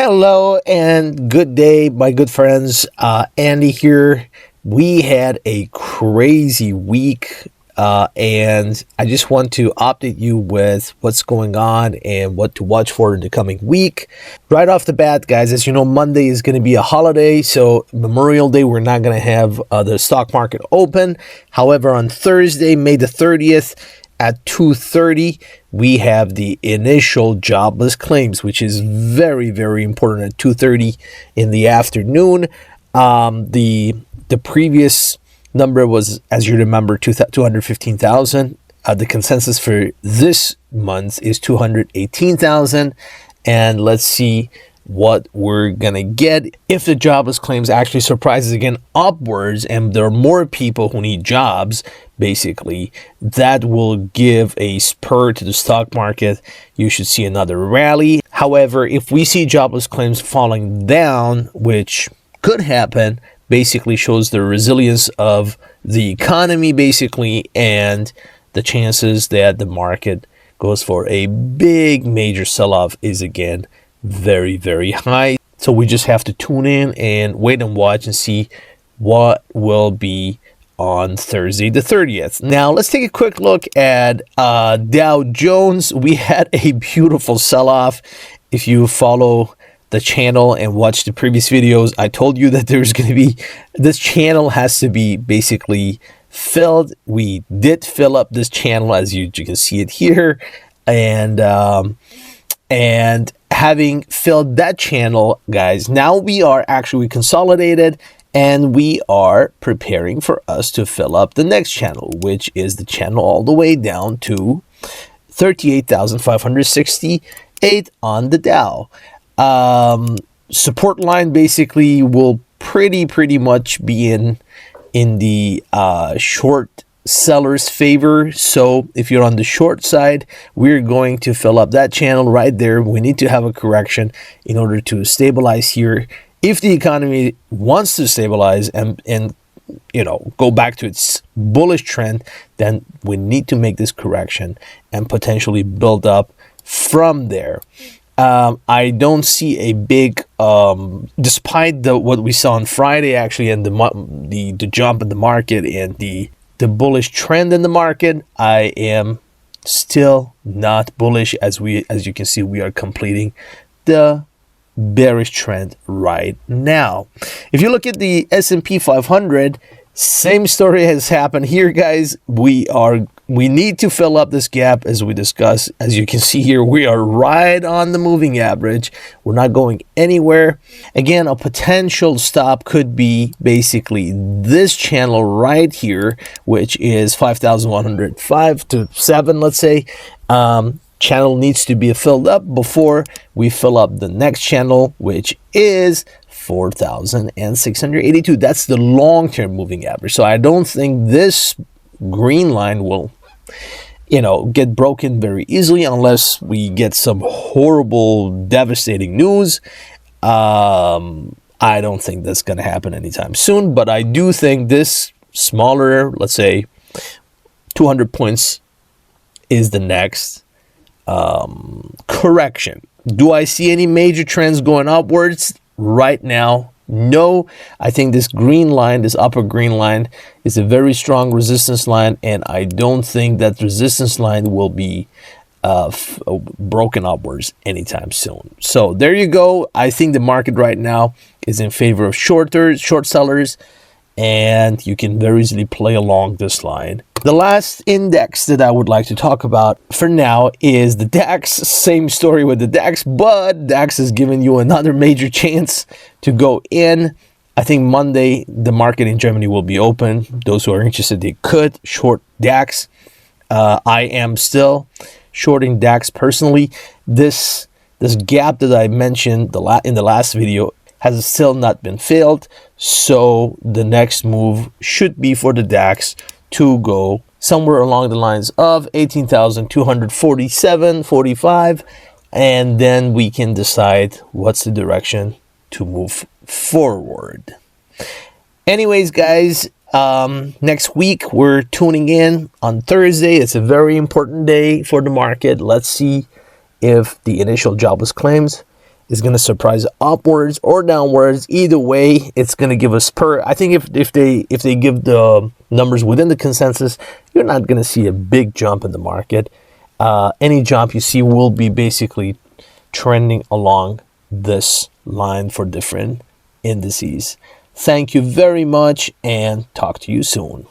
Hello and good day, my good friends. Andy here. We had a crazy week, and I just want to update you with what's going on and what to watch for in the coming week. Right off the bat, guys, as you know, Monday is going to be a holiday, so Memorial Day, we're not going to have the stock market open. However, on Thursday, May the 30th, at 2:30, we have the initial jobless claims, which is very, very important at 2:30 in the afternoon. The previous number was, as you remember, 215,000. The consensus for this month is 218,000. And let's see what we're gonna get if the jobless claims actually surprises again upwards and there are more people who need jobs. Basically, that will give a spur to the stock market. You should see another rally. However, if we see jobless claims falling down, which could happen, basically shows the resilience of the economy basically, and the chances that the market goes for a big major sell-off is again very, very high. So we just have to tune in and wait and watch and see what will be on Thursday the 30th. Now let's take a quick look at Dow Jones. We had a beautiful sell-off. If you follow the channel and watch the previous videos, I told you that there's going to be, this channel has to be basically filled. We did fill up this channel, as you can see it here, and having filled that channel, guys, now we are actually consolidated and we are preparing for us to fill up the next channel, which is the channel all the way down to 38,568 on the Dow. Support line basically will pretty much be in the short seller's favor. So if you're on the short side, we're going to fill up that channel right there. We need to have a correction in order to stabilize here. If the economy wants to stabilize and you know, go back to its bullish trend, then we need to make this correction and potentially build up from there. I don't see a big, despite what we saw on Friday actually, and the jump in the market and the bullish trend in the market, I am still not bullish. As you can see, we are completing the bearish trend right now. If you look at the S&P 500, same story has happened here, guys. We need to fill up this gap as we discussed. As you can see here, we are right on the moving average. We're not going anywhere. Again, a potential stop could be basically this channel right here, which is 5,105 to 7, let's say. Channel needs to be filled up before we fill up the next channel, which is 4,682. That's the long-term moving average. So I don't think this green line will, you know, get broken very easily unless we get some horrible, devastating news. I don't think that's going to happen anytime soon, but I do think this smaller, let's say 200 points is the next correction. Do I see any major trends going upwards right now? No. I think this green line, this upper green line, is a very strong resistance line, and I don't think that resistance line will be broken upwards anytime soon. So there you go. I think the market right now is in favor of short sellers, and you can very easily play along this line. The last index that I would like to talk about for now is the DAX. Same story with the DAX, but DAX is giving you another major chance to go in. I think Monday the market in Germany will be open. Those who are interested, they could short DAX. I am still shorting DAX personally. This gap that I mentioned in the last video has still not been filled. So the next move should be for the DAX to go somewhere along the lines of 18,247.45, and then we can decide what's the direction to move forward. Anyways, guys, next week we're tuning in on Thursday. It's a very important day for the market. Let's see if the initial jobless claims is going to surprise upwards or downwards. Either way, it's going to give us I think if they give the numbers within the consensus, you're not going to see a big jump in the market. Any jump you see will be basically trending along this line for different indices. Thank you very much and talk to you soon.